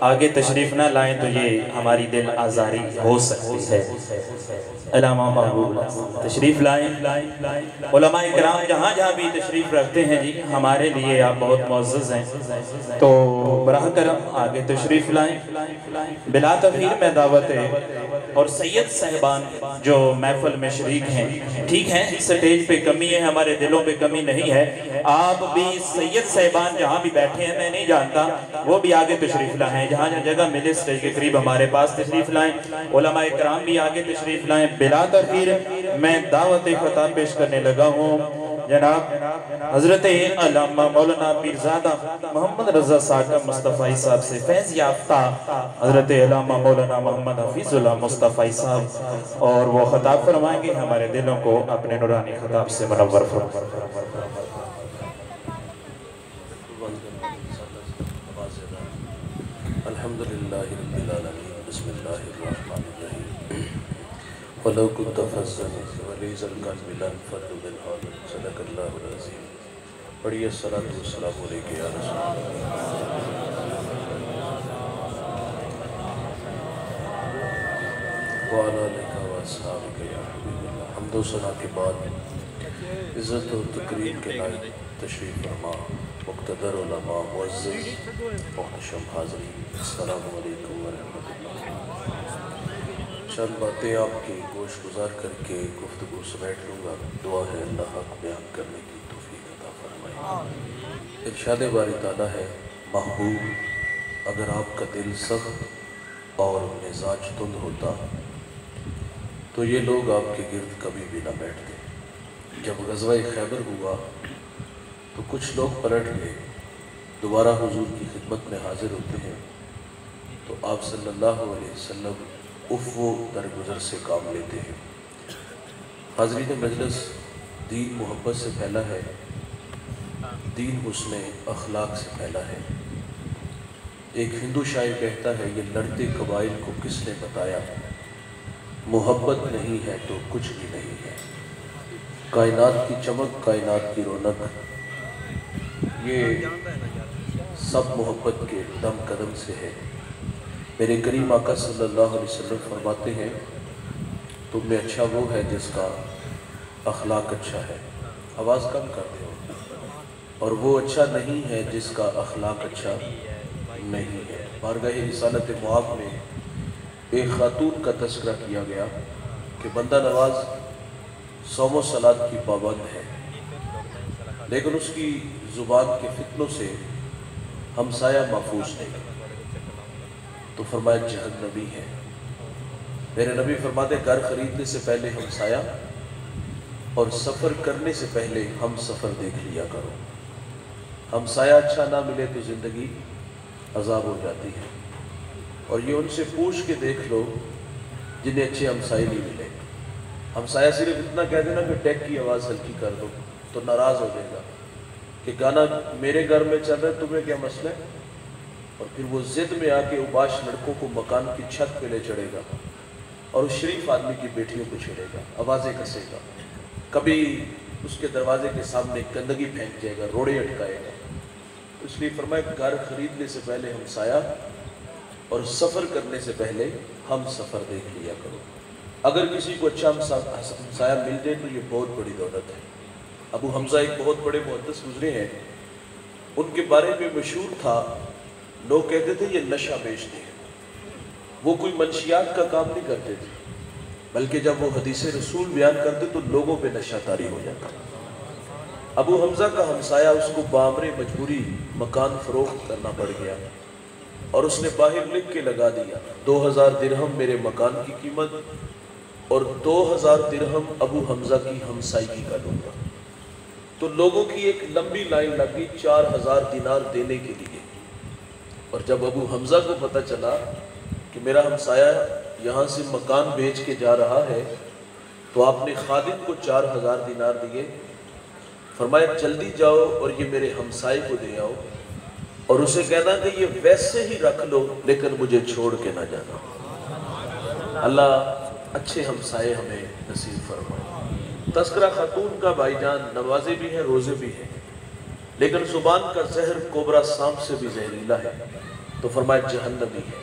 آگے تشریف نہ لائیں تو یہ ہماری دل آزاری ہو سکتی ہے۔ علامہ محبوب تشریف لائیں۔ علماء کرام جہاں جہاں بھی تشریف رکھتے ہیں جی ہمارے لیے آپ بہت معزز ہیں، تو براہ کرم آگے تشریف لائیں۔ بلا تاخیر میں دعوت ہے اور سید صاحبان جو محفل میں شریک ہیں، ٹھیک ہے سٹیج پہ کمی ہے، ہمارے دلوں پہ کمی نہیں ہے، آپ بھی سید صاحبان جہاں بھی بیٹھے ہیں میں نہیں جانتا وہ بھی آگے تشریف لائیں، جہاں جہاں جگہ ملے سٹیج کے قریب ہمارے پاس تشریف لائیں۔ علماء کرام بھی آگے تشریف لائیں۔ بلا تاخیر میں دعوت خطاب پیش کرنے لگا ہوں جناب حضرت علامہ مولانا پیرزادہ محمد رضا ساکہ مصطفی صاحب سے فیض یافتہ حضرت علامہ مولانا محمد حفیظ اللہ مصطفی صاحب، اور وہ خطاب فرمائیں گے، ہمارے دلوں کو اپنے نورانی خطاب سے منور فرمائیں۔ الحمدللہ رب العالمین، بسم اللہ الرحمن الرحیم۔ وَلَوْ كُنْتَ فَظًّا غَلِيظَ الْقَلْبِ لَانفَضُّوا مِنْ حَوْلِكَ صدق اللہ العظیم۔ پڑھیے الصلاۃ والسلام علیک یا رسول اللہ۔ وَعَلَىٰ آلِكَ وَأَصْحَابِكَ یا حبیب اللہ۔ حمد و ثنا کے بعد عزت و تکریم کے لائق تشریف فرما مقتدر علماء معزز محتشم حاضرین، السلام علیکم ورحمۃ اللہ۔ چند باتیں آپ کی گوش گزار کر کے گفتگو سمیٹ لوں گا، دعا ہے اللہ حق بیان کرنے کی توفیق عطا فرمائے۔ ارشاد باری تعالیٰ ہے، محبوب اگر آپ کا دل سخت اور مزاج تند ہوتا تو یہ لوگ آپ کے گرد کبھی بھی نہ بیٹھتے۔ جب غزوہ خیبر ہوا تو کچھ لوگ پلٹ گئے، دوبارہ حضور کی خدمت میں حاضر ہوتے ہیں تو آپ صلی اللہ علیہ وسلم عفو درگزر سے کام لیتے ہیں۔ حاضرین مجلس، دین محبت سے پھیلا ہے، دین حسن اخلاق سے پھیلا ہے۔ ایک ہندو شاعر کہتا ہے، یہ لڑتے قبائل کو کس نے بتایا، محبت نہیں ہے تو کچھ بھی نہیں ہے۔ کائنات کی چمک، کائنات کی رونق، یہ سب محبت کے دم قدم سے ہے۔ میرے کریم آقا صلی اللہ علیہ وسلم فرماتے ہیں، تم میں اچھا وہ ہے جس کا اخلاق اچھا ہے، آواز کم کرتے ہو، اور وہ اچھا نہیں ہے جس کا اخلاق اچھا نہیں ہے۔ بارگاہ رسالت معاف میں ایک خاتون کا تذکرہ کیا گیا کہ بندہ نواز صوم و صلاۃ کی پابند ہے، لیکن اس کی زبان کے فتنوں سے ہمسایہ محفوظ نہیں، تو فرمایا جہنمی ہے۔ میرے نبی فرماتے گھر خریدنے سے پہلے ہمسایہ اور سفر کرنے سے پہلے ہم سفر دیکھ لیا کرو۔ ہمسایہ اچھا نہ ملے تو زندگی عذاب ہو جاتی ہے، اور یہ ان سے پوچھ کے دیکھ لو جنہیں اچھے ہمسائے نہیں ملے۔ ہمسایہ صرف اتنا کہہ دینا کہ ڈیک کی آواز ہلکی کر دو تو ناراض ہو جائے گا کہ گانا میرے گھر میں چل رہا ہے، تمہیں کیا مسئلہ ہے، اور پھر وہ ضد میں آ کے اوباش لڑکوں کو مکان کی چھت پہ لے چڑھے گا اور اس شریف آدمی کی بیٹیوں کو چھیڑے گا، آوازیں کسے گا، کبھی اس کے دروازے کے سامنے گندگی پھینک جائے گا، روڑے اٹکائے گا۔ اس لیے فرمایا گھر خریدنے سے پہلے ہمسایہ اور سفر کرنے سے پہلے ہم سفر دیکھ لیا کرو۔ اگر کسی کو اچھا ہمسایہ مل جائے تو یہ بہت بڑی دولت ہے۔ ابو حمزہ ایک بہت بڑے محدث گزرے ہیں، ان کے بارے میں مشہور تھا، لوگ کہتے تھے یہ نشہ بیچتے ہیں۔ وہ کوئی منشیات کا کام نہیں کرتے تھے، بلکہ جب وہ حدیث رسول بیان کرتے تو لوگوں پہ نشہ طاری ہو جاتا۔ ابو حمزہ کا ہمسایہ اس کو بامر مجبوری مکان فروخت کرنا پڑ گیا، اور اس نے باہر لکھ کے لگا دیا 2000 درہم میرے مکان کی قیمت اور 2000 درہم ابو حمزہ کی ہمسائیگی کا لوں گا۔ تو لوگوں کی ایک لمبی لائن لگ گئی 4000 دینار دینے کے لیے، اور جب ابو حمزہ کو پتہ چلا کہ میرا ہمسایہ یہاں سے مکان بیچ کے جا رہا ہے، تو آپ نے خادم کو 4000 دینار دیے، فرمایا جلدی جاؤ اور یہ میرے ہمسائے کو دے آؤ، اور اسے کہنا کہ یہ ویسے ہی رکھ لو لیکن مجھے چھوڑ کے نہ جانا۔ اللہ اچھے ہمسائے ہمیں نصیب فرمائے۔ تذکرہ خاتون کا بھائی جان، نوازے بھی ہیں روزے بھی ہیں، لیکن زبان کا زہر کوبرا سانپ سے بھی زہریلا ہے۔ تو فرمایا جہنمی ہے۔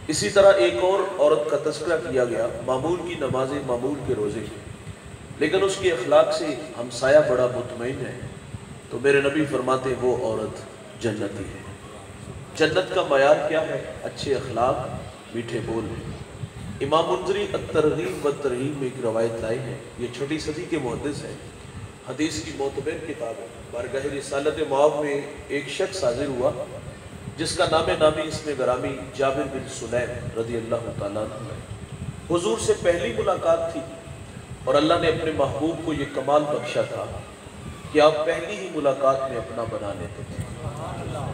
اسی طرح ایک اور عورت کا تذکرہ کیا گیا، معمول کی نمازیں، معمول کے روزے، لیکن اس کے اخلاق سے ہمسایہ بڑا مطمئن ہے، تو میرے نبی فرماتے ہیں وہ عورت جنتی ہے۔ جنت کا معیار کیا ہے؟ اچھے اخلاق، میٹھے بول۔ امام منذری الترغیب والترہیب میں ایک روایت لائی ہے، یہ چھٹی صدی کے محدث ہیں، حدیث کی معتبر کتاب ہے۔ بارگاہ رسالت معاب میں ایک شخص حاضر ہوا جس کا نام نامی اس میں گرامی جابر بن سلیم رضی اللہ تعالیٰ عنہ ہے۔ حضور سے پہلی ملاقات تھی اور اللہ نے اپنے محبوب کو یہ کمال بخشا تھا کہ آپ پہلی ہی ملاقات میں اپنا بنا لیتے تھے۔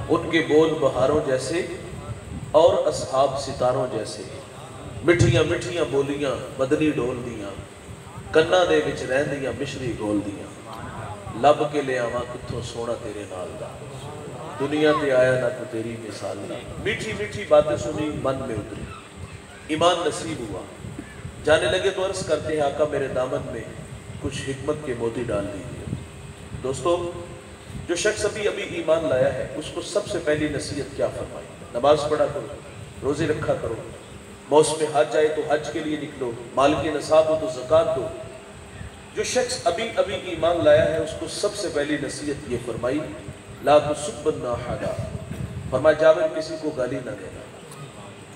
ان کے بول بہاروں جیسے اور اصحاب ستاروں جیسے، مٹھیاں مٹھیاں بولیاں مدنی ڈول دیاں، کنا دے وچ رہندیاں مشری گول دیاں، لب کے لے آواں کتھوں سونا تیرے نال دا، دنیا تے آیا نہ تو تیری مثال دا۔ میٹھی میٹھی باتیں سنی، من میں اتری، ایمان نصیب ہوا، جانے لگے تو عرض کرتے ہیں آقا میرے دامن میں کچھ حکمت کے موتی ڈال دیجیے۔ دوستو، جو شخص ابھی ایمان لایا ہے اس کو سب سے پہلی نصیحت کیا فرمائی؟ نماز پڑھا کرو، روزے رکھا کرو، موسم حج آئے تو حج کے لیے نکلو، مال کے نصاب ہو تو زکوٰۃ دو۔ جو شخص ابھی ایمان لایا ہے اس کو سب سے پہلی نصیحت یہ فرمائی، لا تسبن احدا، فرمایا جابر کسی کو گالی نہ دینا،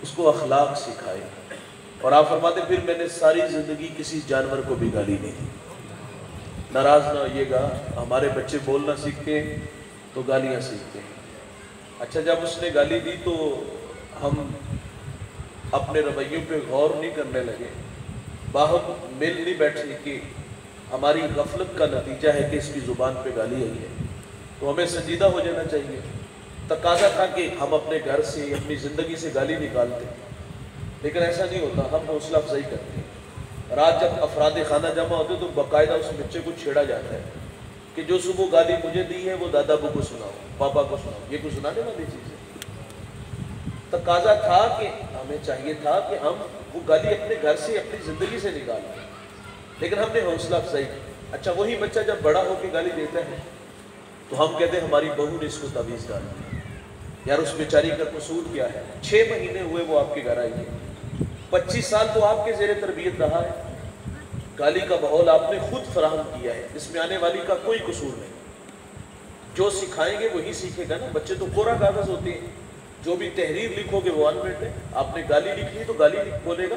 اس کو اخلاق سکھائے۔ اور آپ فرماتے پھر میں نے ساری زندگی کسی جانور کو بھی گالی نہیں دی۔ ناراض نہ ہوئیے گا، ہمارے بچے بولنا سیکھتے ہیں تو گالیاں سیکھتے ہیں۔ اچھا جب اس نے گالی دی تو ہم اپنے رویوں پہ غور نہیں کرنے لگے، باہم مل نہیں بیٹھے کہ ہماری غفلت کا نتیجہ ہے کہ اس کی زبان پہ گالی آئی ہے، تو ہمیں سنجیدہ ہو جانا چاہیے۔ تقاضا تھا کہ ہم اپنے گھر سے اپنی زندگی سے گالی نکالتے، لیکن ایسا نہیں ہوتا، ہم حوصلہ افزائی کرتے ہیں۔ رات جب افراد خانہ جمع ہوتے تو باقاعدہ اس بچے کو چھیڑا جاتا ہے کہ جو صبح گالی مجھے دی ہے وہ دادا ابو کو سناؤ، پاپا کو سناؤ، یہ کوئی سنانے والی چیز ہے؟ تقاضا تھا کہ ہمیں چاہیے تھا کہ ہم وہ گالی اپنے گھر سے اپنی زندگی سے نکالیں، لیکن ہم نے حوصلہ افزائی کی۔ اچھا وہی بچہ جب بڑا ہو کے گالی دیتا ہے تو ہم کہتے ہیں ہماری بہو نے اس کو تعویذ ڈال دی، یار اس بیچاری کا قصور کیا ہے؟ 6 مہینے ہوئے وہ آپ کے گھر آئی ہے، 25 سال تو آپ کے زیر تربیت رہا ہے، گالی کا ماحول آپ نے خود فراہم کیا ہے، اس میں آنے والی کا کوئی قصور نہیں۔ جو سکھائیں گے وہی سیکھے گا نا، بچے تو کوڑا کاغذ ہوتے ہیں، جو بھی تحریر لکھو گے وہ انپڑھ ہے، آپ نے گالی لکھی تو گالی بولے گا۔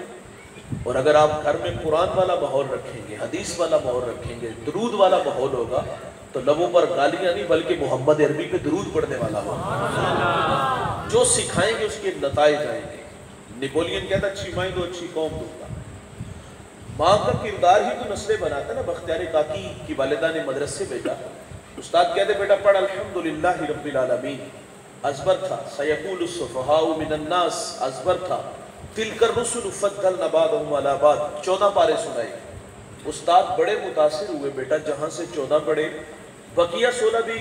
اور اگر آپ گھر میں قرآن والا ماحول رکھیں گے، حدیث والا ماحول رکھیں گے، درود والا ماحول ہوگا تو لبوں پر گالیاں نہیں بلکہ محمد عربی پہ درود پڑھنے والا ہوگا۔ جو سکھائیں گے اس کے نتائج آئیں گے۔ نیپولین کہتا اچھی مائیں تو اچھی قوم دوں گا۔ ماں کا کردار ہی تو نسلیں بناتا نا۔ بختیار کاکی کی والدہ نے مدرسے بھیجا، استاد کہتے بیٹا پڑھ الحمدللہ رب العالمین، ازبر تھا سیقول السفہاء من الناس، ازبر تھا تلک الرسل فضلنا بعضهم علی بعض، 14 پارے سنائے۔ استاد بڑے متاثر ہوئے، بیٹا جہاں سے 14 پڑھے بقیہ 16 بھی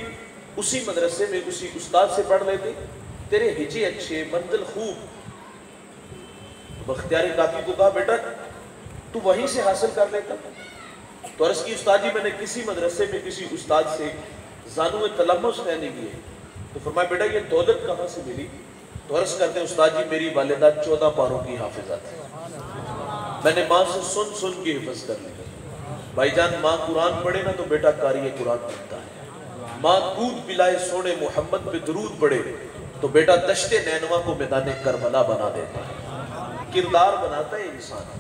اسی مدرسے میں اسی استاد سے پڑھ لیتے، تیرے ہجے اچھے، منزل خوب۔ بختیار کاکی کو کہا بیٹا تو وہیں سے حاصل کر لیتا۔ تو عرض کی استاد جی میں نے کسی مدرسے میں کسی استاد سے زانو تلمس نہیں کیے، تو فرمایا بیٹا یہ دولت کہاں سے ملی؟ تو عرض کرتے ہیں استاد جی میری والدہ 14 پاروں کی حافظہ تھی، میں نے ماں سے سن سن کے حفظ کر لی۔ بھائی جان ماں قرآن پڑھے نا تو بیٹا قاری قرآن بنتا ہے، ماں دودھ پلائے سونے محمد پہ درود پڑھے تو بیٹا دشت نینوا کو میدان کربلا بنا دیتا ہے۔ کردار بناتا ہے انسان۔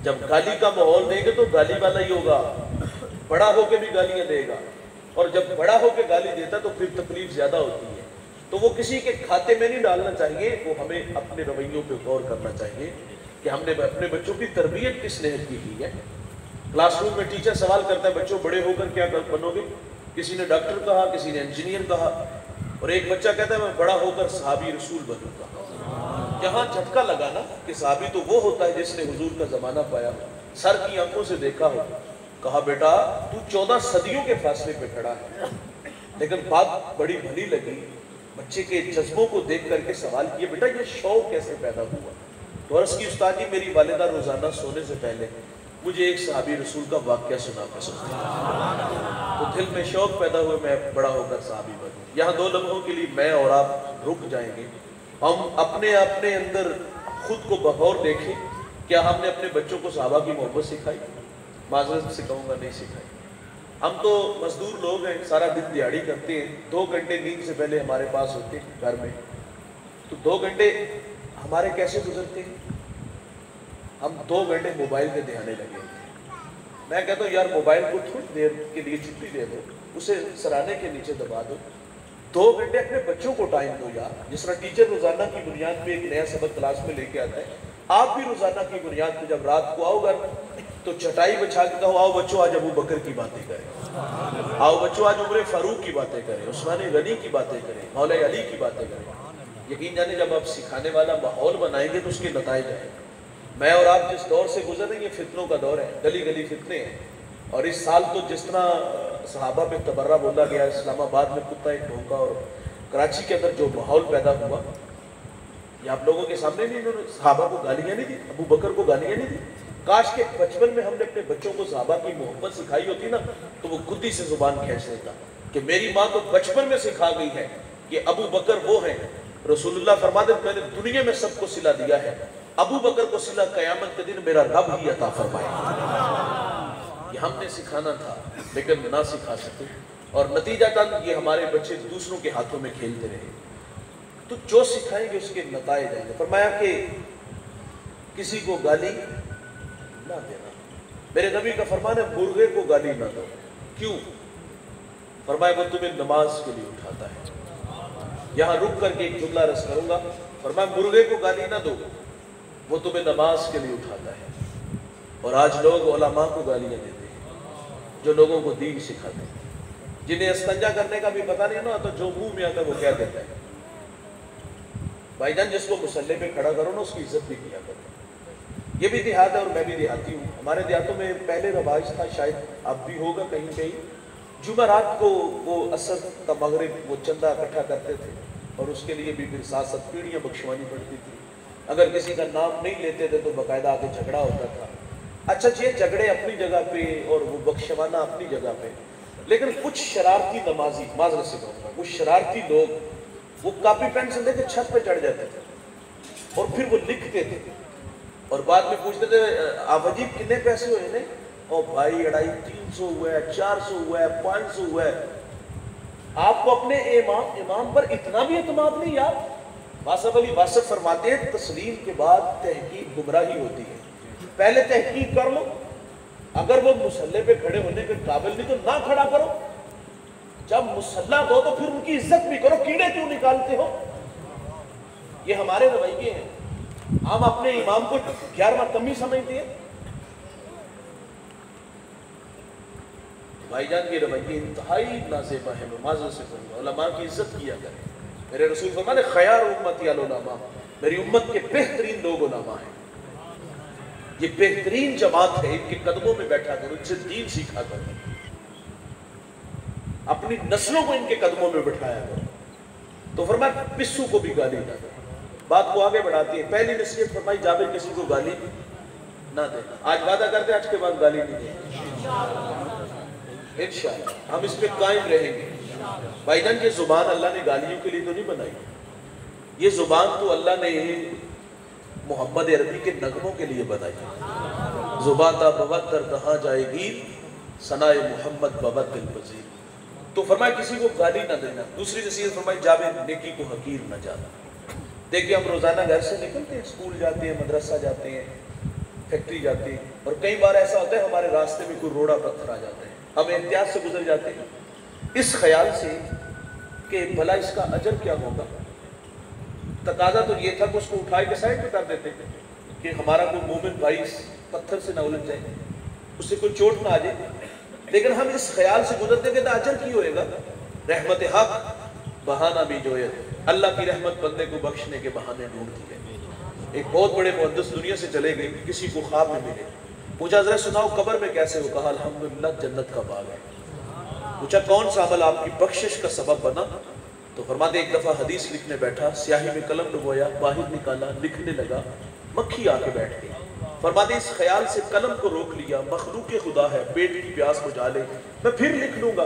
جب گالی کا ماحول دے گے تو گالی والا ہی ہوگا، بڑا ہو کے بھی گالیاں دے گا، اور جب بڑا ہو کے گالی دیتا تو پھر تکلیف زیادہ ہوتی ہے۔ تو وہ کسی کے کھاتے میں نہیں ڈالنا چاہیے، وہ ہمیں اپنے رویوں پہ غور کرنا چاہیے کہ ہم نے اپنے بچوں کی تربیت کس نہج کی ہے۔ کلاس روم میں ٹیچر سوال کرتا ہے بچوں بڑے ہو کر کیا بنو گے؟ کسی نے ڈاکٹر کہا، کسی نے انجینئر کہا، اور ایک بچہ کہتا ہے میں بڑا ہو کر صحابی رسول بنوں گا۔ یہاں جھٹکا لگا نا کہ صحابی تو وہ ہوتا ہے جس نے حضور کا زمانہ پایا، سر کی آنکھوں سے دیکھا ہو۔ کہا بیٹا تو 14 صدیوں کے فاصلے پہ کھڑا ہے، لیکن بات بڑی بھلی لگی، بچے کے جذبوں کو دیکھ کر کے سوال کیا بیٹا یہ شوق کیسے پیدا ہوا؟ تو عرض کی استاد جی میری والدہ روزانہ سونے سے پہلے مجھے ایک صحابی رسول کا واقعہ سنا پسند تھا، تو دل میں شوق پیدا ہوئے میں بڑا ہو کر صحابی بنوں۔ یہاں 2 لمحوں کے لیے میں اور آپ رک جائیں گے۔ ہم اپنے اندر خود کو بغور دیکھیں، کیا ہم نے اپنے بچوں کو صحابہ کی محبت سکھائی؟ معذرت سے کہوں گا نہیں سکھائی۔ ہم تو مزدور لوگ ہیں، سارا دن دیہڑی کرتے ہیں، 2 گھنٹے نیند سے پہلے ہمارے پاس ہوتے ہیں گھر میں، تو 2 گھنٹے ہمارے کیسے گزرتے ہیں؟ ہم 2 گھنٹے موبائل پہ دہانے لگے ہیں۔ میں کہتا ہوں یار موبائل کو تھوڑی دیر کے لیے چھٹی دے دو، اسے سرانے کے نیچے دبا دو، 2 گھنٹے اپنے بچوں کو ٹائم دو یار۔ جس طرح ٹیچر روزانہ کی بنیاد پہ ایک نیا سبق کلاس میں لے کے آتا ہے، آپ بھی روزانہ کی بنیاد پہ جب رات کو آؤ گھر تو چٹائی بچھا کے کہو آؤ بچوں آج ابو بکر کی باتیں کریں، آؤ بچوں آج عمر فاروق کی باتیں کریں، عثمان غنی کی باتیں کریں، مولا علی کی باتیں کریں۔ یقین جانے جب آپ سکھانے والا ماحول بنائیں گے تو اس کے نتائج آئیں گے۔ میں اور آپ جس دور سے گزر رہے ہیں یہ فتنوں کا دور ہے، گلی گلی فتنے ہیں، اور اس سال تو جس طرح صحابہ پہ تبرہ بولا گیا، اسلام آباد میں کتا ایک ڈھونکا، اور کراچی کے اندر جو ماحول پیدا ہوا، یہ آپ لوگوں کے سامنے نہیں، انہوں نے صحابہ کو گالیاں نہیں دی، ابو بکر کو گالیاں نہیں دی۔ کاش کہ بچپن میں ہم نے اپنے بچوں کو صحابہ کی محبت سکھائی ہوتی نا تو وہ خود ہی سے زبان کھینچ لیتا کہ میری ماں تو بچپن میں سکھا گئی ہے کہ ابو بکر وہ ہیں۔ رسول اللہ فرماتے ہیں میں نے دنیا میں سب کو صلہ دیا ہے، ابو بکر کو صلہ قیامت کے دن میرا رب ہی عطا فرمائے۔ یہ ہم نے سکھانا تھا لیکن نہ سکھا سکے، اور نتیجہ تن یہ ہمارے بچے دوسروں کے ہاتھوں میں کھیلتے رہے۔ تو جو سکھائیں گے اس کے نتائج آئیں گے۔ فرمایا کہ کسی کو گالی نہ دینا، میرے نبی کا فرمان ہے مرغے کو گالی نہ دو۔ کیوں؟ فرمایا وہ تمہیں نماز کے لیے اٹھاتا ہے۔ یہاں رک کر کے ایک جملہ رس کروں گا، فرمایا مرغے کو گالی نہ دو، وہ تمہیں نماز کے لیے اٹھاتا ہے۔ اور آج لوگ علماء کو گالیاں دیتے ہیں جو لوگوں کو دین سکھاتے ہیں، جنہیں استنجا کرنے کا بھی پتہ نہیں نا تو جو منہ میں آتا ہے وہ کیا دیتا ہے۔ بھائی جان جس کو مصلی پہ کھڑا کرو نا اس کی عزت بھی کیا کرو۔ یہ بھی دیہات ہے اور میں بھی دیہاتی ہوں، ہمارے دیہاتوں میں پہلے رواج تھا، شاید اب بھی ہوگا کہیں کہیں، جمعرات کو وہ عصر تا مغرب وہ چندہ اکٹھا کرتے تھے اور اس کے لیے بھی پھر ساتھ ساتھ پیڑیاں بخشوانی پڑتی تھی۔ اگر کسی کا نام نہیں لیتے تھے تو باقاعدہ آگے جھگڑا ہوتا تھا۔ اچھا یہ جھگڑے اپنی جگہ پہ اور وہ بخشوانہ اپنی جگہ پہ، لیکن کچھ شرارتی نمازی، معذرت سے کہوں گا، کچھ شرارتی لوگ وہ کاپی پین سے لے کے چھت پہ چڑھ جاتے تھے اور پھر وہ لکھتے تھے اور بعد میں پوچھتے تھے آپ عجیب کتنے پیسے ہوئے نہیں؟ او بھائی 250 300 ہوا ہے، 400 ہوا ہے، 500 ہوا ہے۔ آپ کو اپنے امام پر اتنا بھی اعتماد نہیں یار؟ واصف علی واصف فرماتے ہیں تسلیم کے بعد تحقیق گمراہی ہوتی ہے، پہلے تحقیق کر لو، اگر وہ مصلی پہ کھڑے ہونے کے قابل نہیں تو نہ کھڑا کرو، جب مصلی دو تو پھر ان کی عزت بھی کرو، کیڑے کیوں نکالتے ہو؟ یہ ہمارے رویے ہیں، ہم اپنے امام کو 11واں کمی سمجھتے ہیں۔ بھائی جان کے رویے انتہائی نازیبا ہے، معذرت سے کہوں گا، علماء کی عزت کیا کریں۔ میرے رسول فرماتے ہیں خیار امتی العلماء، میری امت کے بہترین لوگ علماء ہیں، یہ بہترین جماعت ہے، ان کے قدموں میں بیٹھا کرو، ان سے دین سیکھا کرو، اپنی نسلوں کو ان کے قدموں میں بٹھایا کرو۔ تو فرمایا پسو کو بھی گالی نہ دو۔ بات کو آگے بڑھاتی ہے، پہلی نصیحت فرمائی جابر کسی کو گالی نہ دینا۔ آج وعدہ کرتے ہیں آج کے بعد گالی نہیں دیں، انشاءاللہ ہم اس پہ قائم رہیں گے۔ بھائی جان یہ زبان اللہ نے گالیوں کے لیے تو نہیں بنائی، یہ زبان تو اللہ نے محمد عربی کے نغموں کے لیے بنائی۔ زبان تا بوت در کہاں جائے گی، ثنائے محمد بوت دل پذیر۔ تو فرمایا کسی کو گالی نہ دینا۔ دوسری نصیحت فرمائی جابر نیکی کو حقیر نہ جانا۔ دیکھیں ہم روزانہ گھر سے نکلتے ہیں، اسکول جاتے ہیں، مدرسہ جاتے ہیں، فیکٹری جاتے ہیں، اور کئی بار ایسا ہوتا ہے ہمارے راستے میں کوئی روڑا پتھر آ جاتا ہے، ہم احتیاط سے گزر جاتے ہیں اس خیال سے کہ بھلا اس کا اجر کیا ہوگا۔ تقاضا تو یہ تھا کہ اس کو اٹھا کے سائڈ پہ کر دیتے کہ ہمارا کوئی مومن بھائی اس پتھر سے نہ الجھ جائے، اس سے کوئی چوٹ نہ آ جائے، لیکن ہم اس خیال سے گزرتے کہ اجر کی ہوئے گا۔ رحمت حق بہانہ بھی جویت، اللہ کی رحمت بندے کو بخشنے کے بہانے ڈھونڈتی ہے۔ ایک بہت بڑے محدث دنیا سے چلے گئے، کسی کو خواب میں ملے، پوچھا ذرا سناؤ قبر میں کیسے ہو؟ کہا الحمدللہ جنت کا باغ ہے۔ پوچھا کون سا عمل آپ کی بخشش کا سبب بنا؟ تو فرماتے ایک دفعہ حدیث لکھنے بیٹھا، سیاہی میں قلم ڈبویا، باہر نکالا، لکھنے لگا، مکھی آ کے بیٹھ گئی۔ فرماتے اس خیال سے قلم کو روک لیا، مخلوق خدا ہے، پیٹ کی پیاس بجھا لے، میں پھر لکھ لوں گا۔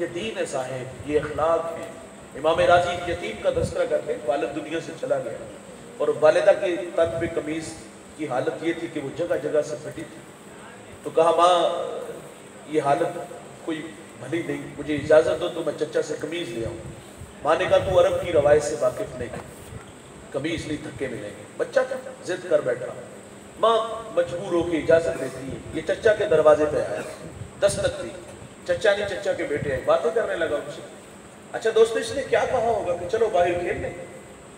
یہ دین ہے صاحب، یہ اخلاق ہے۔ امام راضی یتیم کا تذکرہ کرتے، والد دنیا سے چلا گیا اور والدہ کے تن پہ قمیض کی حالت یہ تھی کہ وہ جگہ جگہ سے پھٹی تھی، تو کہا ماں یہ حالت کوئی بھلی نہیں، مجھے اجازت دو تو میں چچا سے قمیض لے آؤں۔ ماں نے کہا تو عرب کی روایت سے واقف نہیں، قمیض نہیں دھکے ملیں گے۔ بچہ تھا، ضد کر بیٹھا، ماں مجبور ہو کے اجازت دیتی ہے۔ یہ چچا کے دروازے پہ آیا، دستک دی، چچا نہیں چچا کے بیٹے آئے، باتیں کرنے لگا ان سے۔ اچھا دوستو اس نے کیا کہا ہوگا کہ چلو باہر کھیل لیں،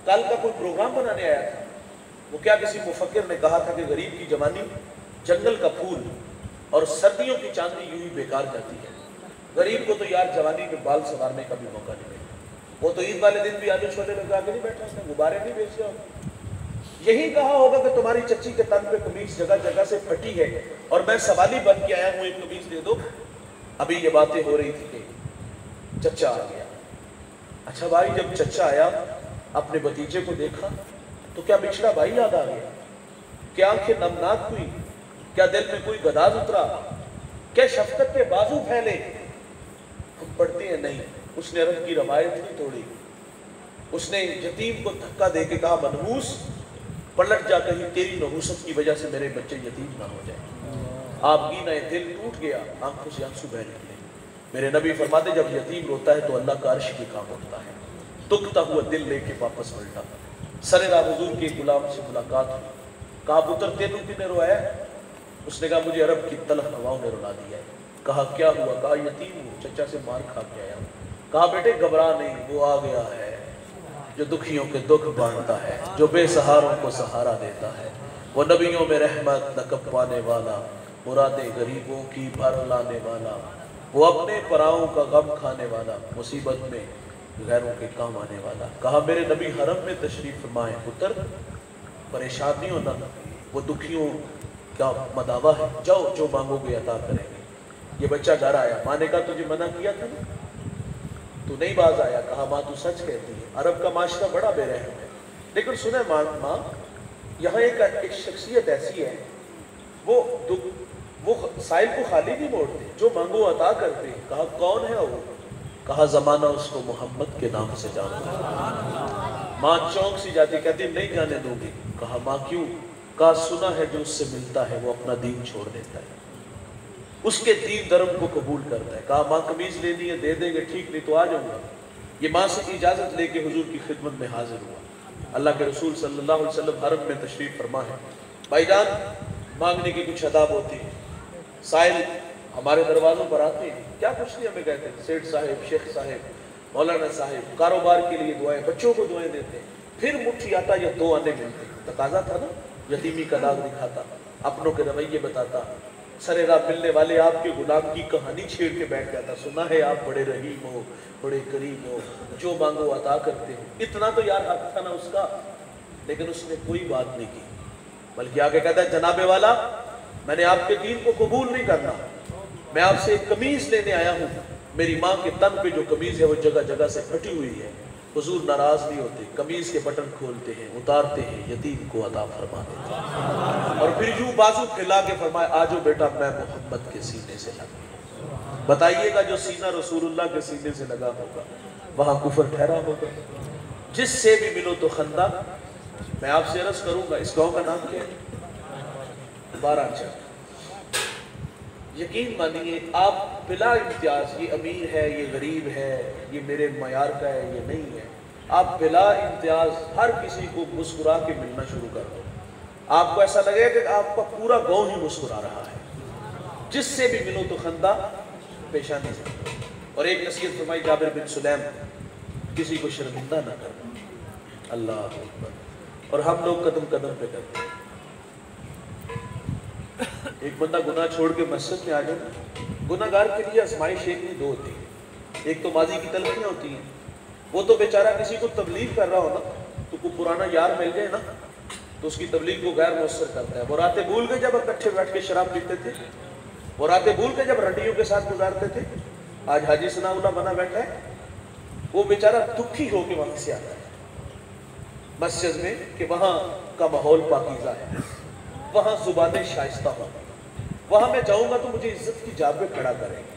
کل کا کوئی پروگرام بنانے آیا تھا۔ وہ کیا کسی مفکر نے کہا تھا کہ غریب کی جوانی جنگل کا پھول اور سردیوں کی چاندنی یوں ہی بیکار جاتی ہے۔ غریب کو تو یار جوانی میں بال سنوارنے کا بھی موقع نہیں ملتا، وہ تو عید والے دن بھی آلو چھولے لگا کے نہیں بیٹھا تھا، غبارے نہیں بیچ رہا ہوگا۔ یہی کہا ہوگا کہ تمہاری چچی کے تن پہ قمیض جگہ جگہ سے پھٹی ہے اور میں سوالی بن کے آیا ہوں، ایک قمیض دے دو۔ ابھی یہ باتیں ہو رہی تھی کہ چچا آ گیا۔ اچھا بھائی جب چچا آیا اپنے بھتیجے کو دیکھا تو کیا بچھڑا بھائی یاد آ گیا؟ کیا آنکھیں نمناک ہوئی؟ کیا دل میں کوئی گداز اترا؟ کیا شفقت کے بازو پھیلے؟ ہم پڑھتے ہیں نہیں، اس نے عرب کی روایت نہیں توڑی، اس نے یتیم کو دھکا دے کے کہا منحوس پلٹ جا، کہیں تیری نحوست کی وجہ سے میرے بچے یتیم نہ ہو جائیں۔ آپ گینا دل ٹوٹ گیا، آنکھوں سے آنسو بہہ نکلے۔ میرے نبی فرماتے جب یتیم روتا ہے تو اللہ کا عرش بھی کام ہوتا ہے، دکھتا ہوا دل لے کے واپس پلٹا۔ سر راہ حضور کے غلام سے ملاقات ہوئی، کہا پتر تینوں نے رویا ہے؟ اس نے کہا مجھے عرب کی تلخ ہواؤں نے رلا دیا ہے۔ کہا کیا ہوا؟ کہا یتیم ہوں، چچا سے مار کھا کے آیا ہوں۔ کہا بیٹے گھبرا نہیں، وہ آ گیا ہے جو دکھیوں کے دکھ بانٹتا ہے، جو بے سہاروں کو سہارا دیتا ہے، وہ نبیوں میں رحمت نقب پانے والا، مرادیں غریبوں کی بھر لانے والا، وہ اپنے پراؤں کا غم کھانے والا، مصیبت میں غیروں کے کام آنے والا۔ کہا میرے نبی حرم میں تشریف فرمائیں، پتر پریشانیوں نہ، وہ دکھیوں کا مداوا ہے، جاؤ جو مانگو گے عطا کریں گے۔ یہ بچہ گھر آیا، ماں نے کہا تجھے منع کیا تھا نا، تو نہیں باز آیا۔ کہا ماں تو سچ کہتی ہے، عرب کا معاشرہ بڑا بے رحم ہے، لیکن سنیں ماں یہاں ایک شخصیت ایسی ہے، وہ سائل کو خالی نہیں موڑتے، جو مانگو عطا کرتے ہیں۔ کہا کون ہے وہ؟ کہا زمانہ اس کو محمد کے نام سے جانتا ہے۔ ماں چونک سی جاتی، کہتی نہیں جانے دوں گی۔ کہا ماں کیوں؟ کہا سنا ہے جو اس سے ملتا ہے وہ اپنا دین چھوڑ دیتا ہے، اس کے دین دھرم کو قبول کرتا ہے۔ کہا ماں قمیض لینی ہے دے دیں گے، ٹھیک نہیں تو آ جاؤں گا۔ یہ ماں سے اجازت لے کے حضور کی خدمت میں حاضر ہوا۔ اللہ کے رسول صلی اللہ علیہ وسلم حرم میں تشریف فرما ہے۔ بھائی جان مانگنے کی کچھ آداب ہوتی ہیں، سائل ہمارے دروازوں پر آتے ہیں، کیا کچھ نہیں ہمیں کہتے ہیں، سیٹھ صاحب، شیخ صاحب، مولانا صاحب، کاروبار کے لیے دعائیں، بچوں کو دعائیں دیتے ہیں، پھر مٹھی آتا یا دو آنے ملتے ہیں۔ تقاضا تھا نا، یتیمی کا داغ دکھاتا، اپنوں کے رویے بتاتا، سر راہ ملنے والے آپ کے غلام کی کہانی چھیڑ کے بیٹھ جاتا، سنا ہے آپ بڑے رحیم ہو، بڑے کریم ہو، جو مانگو عطا کرتے ہو۔ اتنا تو یار حق تھا نا اس کا، لیکن اس نے کوئی بات نہیں کی، بلکہ آگے کہتا ہے جناب والا میں نے آپ کے دین کو قبول نہیں کرنا، میں آپ سے ایک قمیض لینے آیا ہوں، میری ماں کے تن پہ جو قمیض ہے وہ جگہ جگہ سے پھٹی ہوئی ہے۔ حضور ناراض نہیں ہوتے، قمیض کے بٹن کھولتے ہیں، اتارتے ہیں، یتیم کو عطا فرما دیتے ہیں، اور پھر یوں بازو پھیلا کے فرمائے آجو بیٹا میں محمد کے سینے سے لگا۔ بتائیے گا جو سینہ رسول اللہ کے سینے سے لگا ہوگا وہاں کفر ٹھہرا ہوگا؟ جس سے بھی ملو تو خندہ۔ میں آپ سے عرض کروں گا اس گاؤں کا نام کیا ہے؟ 12 چک۔ یقین مانیے آپ بلا امتیاز، یہ امیر ہے، یہ غریب ہے، یہ میرے معیار کا ہے، یہ نہیں ہے، آپ بلا امتیاز ہر کسی کو مسکرا کے ملنا شروع کر دو، آپ کو ایسا لگے کہ آپ کا پورا گاؤں ہی مسکرا رہا ہے۔ جس سے بھی ملو تو خندہ پیشانی سے۔ اور ایک نصیحت فرمائی جابر بن سلیم، کسی کو شرمندہ نہ کرنا۔ اللہ اکبر۔ اور ہم لوگ قدم قدم پہ کرتے ہیں، ایک بندہ گناہ چھوڑ کے مسجد میں آ جائے، گناہ گار کے لیے آزمائش ایک نہیں دو ہوتی ہے، ایک تو ماضی کی تلخیاں ہوتی ہیں، وہ تو بیچارہ کسی کو تبلیغ کر رہا ہو نا، تو کوئی پرانا یار مل جائے نا تو اس کی تبلیغ کو غیر مؤثر کرتا ہے۔ وہ راتیں بھول گئے جب اکٹھے بیٹھ کے شراب پیتے تھے، وہ راتیں بھول گئے جب رنڈیوں کے ساتھ گزارتے تھے، آج حاجی ثناء اللہ بنا بیٹھا ہے، وہ بیچارہ دکھی ہو کے وہاں سے آتا ہے مسجد میں کہ وہاں کا ماحول پاکیزہ ہے، وہاں زبانیں شائستہ ہوں، وہاں میں جاؤں گا تو مجھے عزت کی جاب میں کھڑا کریں گے۔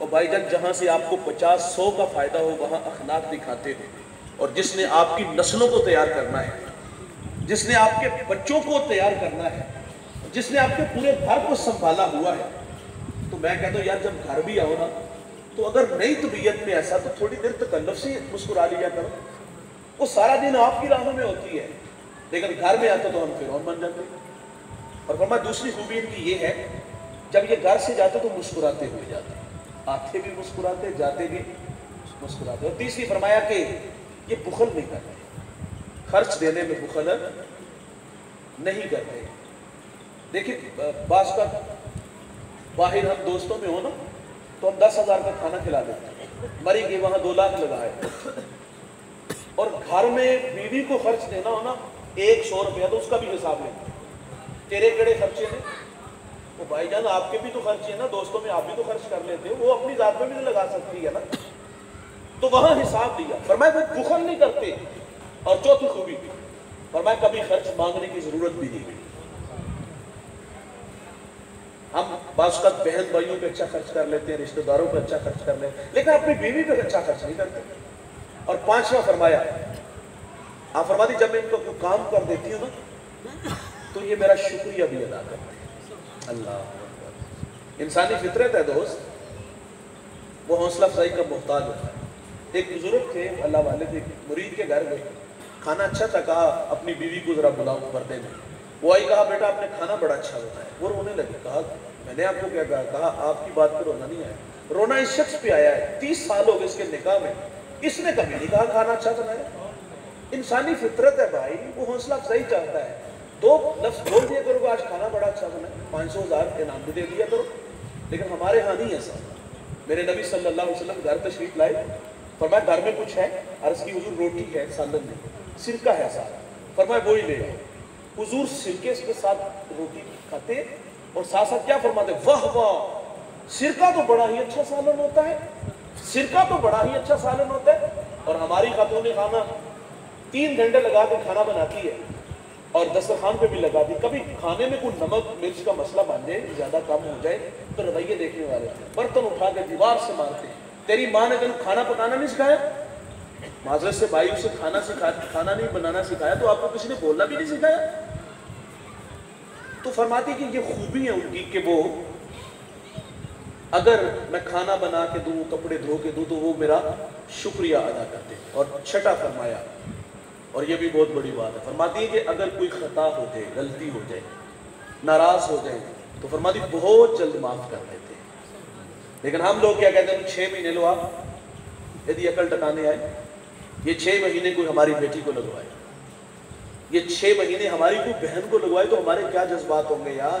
اور بھائی جان جہاں سے آپ کو 50-100 کا فائدہ ہو وہاں اخلاق دکھاتے ہیں. اور جس نے آپ کی نسلوں کو تیار کرنا ہے, جس نے آپ کے بچوں کو تیار کرنا ہے, جس نے آپ کے پورے گھر کو سنبھالا ہوا ہے, تو میں کہتا ہوں یار جب گھر بھی آؤ نا تو اگر نئی طبیعت میں ایسا تو تھوڑی دیر تکلف سے مسکرا لیا کرو. وہ سارا دن آپ کی راہوں میں ہوتی ہے, لیکن گھر میں آتا تو ہم فرعون بن جاتے. اور فرمایا دوسری خوبی ان کی یہ ہے, جب یہ گھر سے جاتے تو مسکراتے ہوئے جاتے, آتے بھی مسکراتے, جاتے بھی مسکراتے. اور تیسری فرمایا کہ یہ بخل نہیں کرتے, خرچ دینے میں بخل نہیں کرتے. دیکھیں بعض کا باہر ہم دوستوں میں ہو نا تو ہم 10,000 کا کھانا کھلا دیتے ہیں, مری گئی وہاں 2 لاکھ لگائے. اور گھر میں بیوی کو خرچ دینا ہو نا 100 روپیہ تو اس کا بھی حساب لیں, تیرے کڑے خرچے ہیں. تو بھائی جان آپ کے بھی تو خرچے ہیں نا, دوستوں میں آپ بھی تو خرچ کر لیتے ہو, وہ اپنی ذات میں بھی تو لگا سکتی ہے نا. تو وہاں حساب دیا. فرمایا وہ بخل نہیں کرتے. اور چوتھی خوبی فرمایا کبھی خرچ مانگنے کی ضرورت بھی نہیں. ہم بعض اوقات بہن بھائیوں پہ اچھا خرچ کر لیتے ہیں, رشتہ داروں پہ اچھا خرچ کر لیتے ہیں, لیکن اپنی بیوی پہ اچھا خرچ نہیں کرتے. اور 5واں فرمایا, آپ فرما دی جب میں ان کو کوئی کام کر دیتی ہوں نا تو یہ میرا شکریہ بھی ادا کرتے ہیں. اللہ انسانی فطرت ہے دوست, وہ حوصلہ افزائی کا محتاج ہوتا ہے. ایک بزرگ تھے اللہ والے تھے, مرید کے گھر گئے, کھانا اچھا تھا, کہا اپنی بیوی کو ذرا بلاؤ پردے میں. وہ آئی, کہا بیٹا آپ نے کھانا بڑا اچھا ہوتا ہے. وہ رونے لگے, کہا میں نے آپ کو کیا کہا؟ کہا آپ کی بات پہ رونا نہیں آیا, رونا اس شخص پہ آیا ہے 30 سال ہو گئے اس کے نکاح میں, اس نے کبھی نہیں کہا کھانا اچھا بنایا. انسانی فطرت ہے بھائی, وہ حوصلہ افزائی چاہتا ہے. 2 لفظ بول دیا کرو کہ آج کھانا بڑا اچھا بنا ہے, 500,000 انعام بھی دے دیا کرو. لیکن ہمارے ہاں نہیں ایسا. میرے نبی صلی اللہ علیہ وسلم گھر تشریف لائے, فرمایا گھر میں کچھ ہے؟ عرض کی حضور روٹی ہے, سالن نہیں, سرکہ ہے سارا. فرمایا وہی لے آؤ. حضور سرکے کے ساتھ روٹی کھاتے اور ساتھ ساتھ کیا فرماتے, واہ واہ سرکہ تو بڑا ہی اچھا سالن ہوتا ہے, سرکہ تو بڑا ہی اچھا سالن ہوتا ہے. اور ہماری خاتون خانہ 3 گھنٹے لگا کے کھانا بناتی ہے اور دسترخوان پہ بھی لگا دی. کبھی کھانے میں کوئی نمک مرچ کا مسئلہ بن جائے, زیادہ کم ہو جائے تو رویے دیکھنے والے برتن اٹھا کے دیوار سے مارتے ہیں. تیری ماں نے تینوں کھانا پکانا نہیں سکھایا؟ معذرت سے بھائی اسے کھانا نہیں بنانا سکھایا تو آپ کو کسی نے بولنا بھی نہیں سکھایا. تو فرماتی کہ یہ خوبی ہے ان کی کہ وہ اگر میں کھانا بنا کے دوں, کپڑے دھو کے دوں تو وہ میرا شکریہ ادا کرتے. اور 6واں فرمایا, اور یہ بھی بہت بڑی بات ہے, فرماتی ہے کہ اگر کوئی خطا ہو جائے, غلطی ہو جائے, ناراض ہو جائے تو فرماتی بہت جلد معاف کر دیتے. لیکن ہم لوگ کیا کہتے ہیں, 6 مہینے لو آپ یدی عقل ٹکانے آئے, یہ 6 مہینے کوئی ہماری بیٹی کو لگوائے, یہ 6 مہینے ہماری کوئی بہن کو لگوائے تو ہمارے کیا جذبات ہوں گے یار.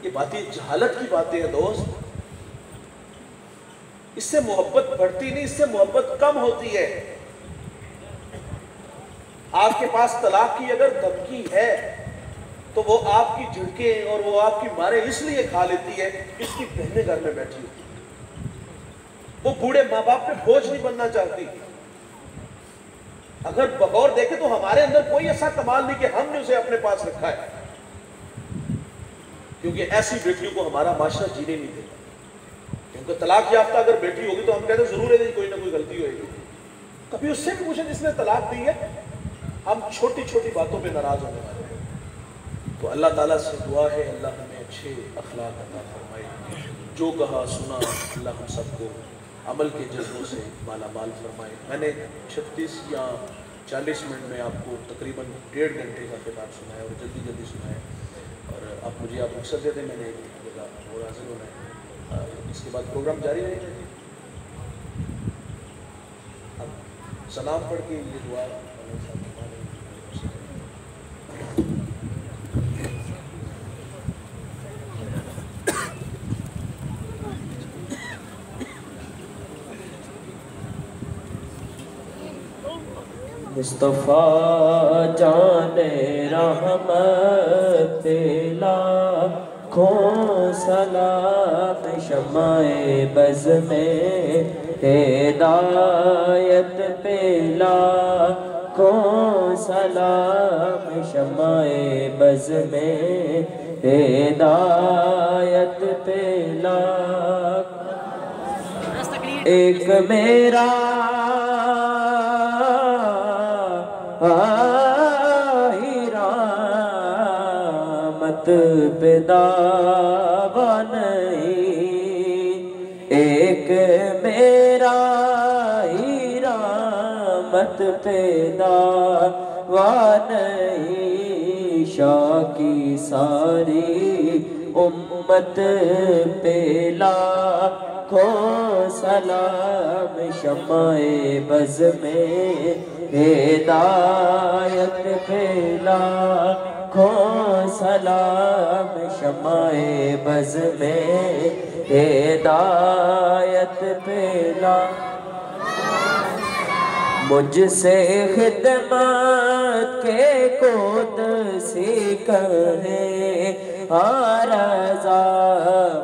یہ باتیں جہالت کی باتیں ہیں دوست. اس سے محبت بڑھتی نہیں, اس سے محبت کم ہوتی ہے. آپ کے پاس طلاق کی اگر دھمکی ہے تو وہ آپ کی جھڑکیں اور وہ آپ کی مارے اس لیے کھا لیتی ہے, اس کی بہنیں گھر میں بیٹھی ہوتی ہیں, وہ بوڑھے ماں باپ پہ بوجھ نہیں بننا چاہتی. اگر بغور دیکھے تو ہمارے اندر کوئی ایسا کمال نہیں کہ ہم نے اسے اپنے پاس رکھا ہے, کیونکہ ایسی بیٹیوں کو ہمارا معاشرہ جینے نہیں دیتا. کیونکہ طلاق یافتہ اگر بیٹی ہوگی تو ہم کہتے ہیں ضرور ہے کوئی نہ کوئی غلطی ہوئے گی. کبھی اس سے بھی پوچھیں جس نے طلاق دی ہے, ہم چھوٹی چھوٹی باتوں پہ ناراض ہونے والے ہیں. تو اللہ تعالیٰ سے دعا ہے اللہ ہمیں اچھے اخلاق عطا فرمائے, جو کہا سنا اللہ ہم سب کو عمل کے جذبوں سے مالا مال فرمائے. میں نے 36 یا 40 منٹ میں آپ کو تقریباً 1.5 گھنٹے کا خطاب سنایا اور جلدی جلدی سنایا, اور اب مجھے آپ رخصت دے دیں, میں نے ایک جگہ اور حاضر ہونا ہے. اس کے بعد پروگرام جاری رہے گا. اب سلام پڑھ کے یہ دعا مصطفیٰ جان رحمت لاکھوں سلام, شمع بز میں ہدایت پہ لاکھوں سلام, شمع بز میں ہدایت پہ لاکھ ایک میرا رحمت پہ دعویٰ نہیں ایک میرا رحمت پہ دعویٰ نہیں شاہ کی ساری امت پہ لاکھوں سلام شمع بز میں ہدایت پہ لاکھوں سلام شمع بز میں ہدایت پہ مجھ سے خدمت کے قدسی کہیں رضا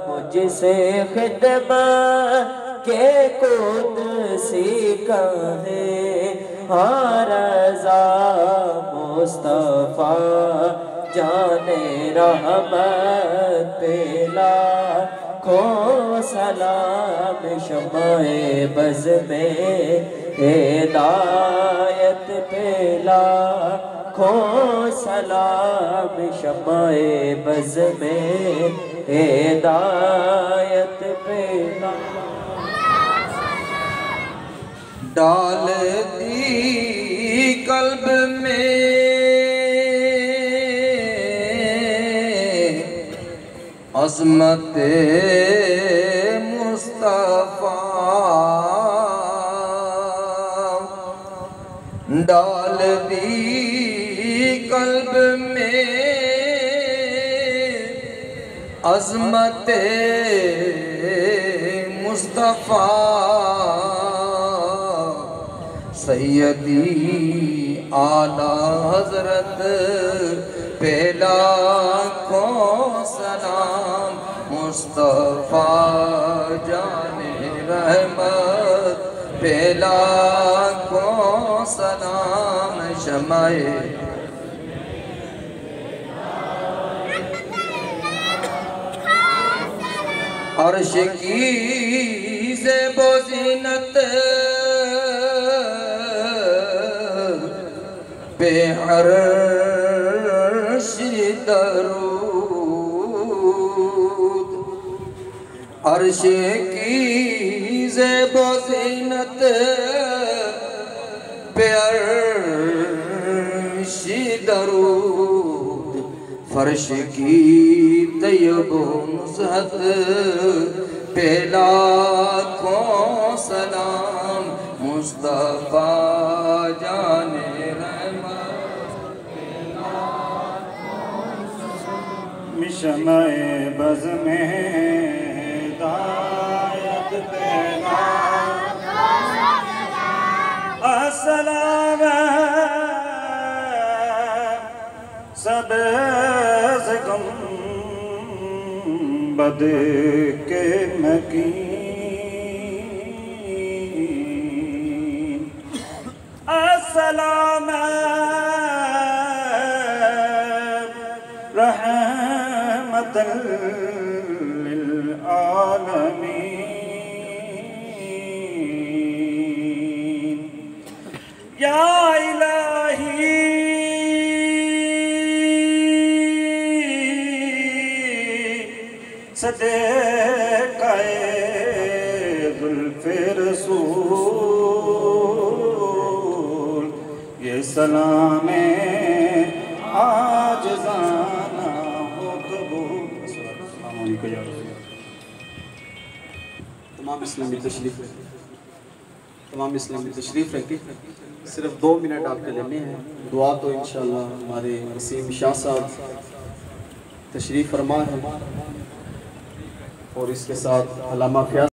مجھ سے خدمت کے قدسی کہیں رضا مصطفیٰ جان رحمت پہ لاکھوں سلام شمع بز میں ہدایت پہ لاکھوں سلام شمع بز میں ہدایت پہ ڈال دی قلب میں عظمت مصطفیٰ ڈال دی قلب میں عظمت مصطفیٰ سیدی اعلیٰ حضرت پہ لاکھوں سلام مصطفیٰ جان رحمت پہ لاکھوں سلام شمع عرش کی زیب و زینت پہ عرش درود عرش کی زیب و زینت پہ عرش درود فرش کی طیب و نزہت پہ لاکھوں سلام مصطفیٰ جان شمع بز میں ہدایت پہ السلام سبز گنبد کے مکین السلام رحمت للعالمین یا الہی صدقہ زلف رسول یہ سلام عاجزانہ ہو قبول السلام علیکم یا رسول اللہ تمام اسلامی تشریف رکھیں صرف 2 منٹ آپ کے لینے ہیں دعا تو انشاءاللہ ہمارے وسیم شاہ صاحب تشریف فرما ہے اور اس کے ساتھ علامہ فیاض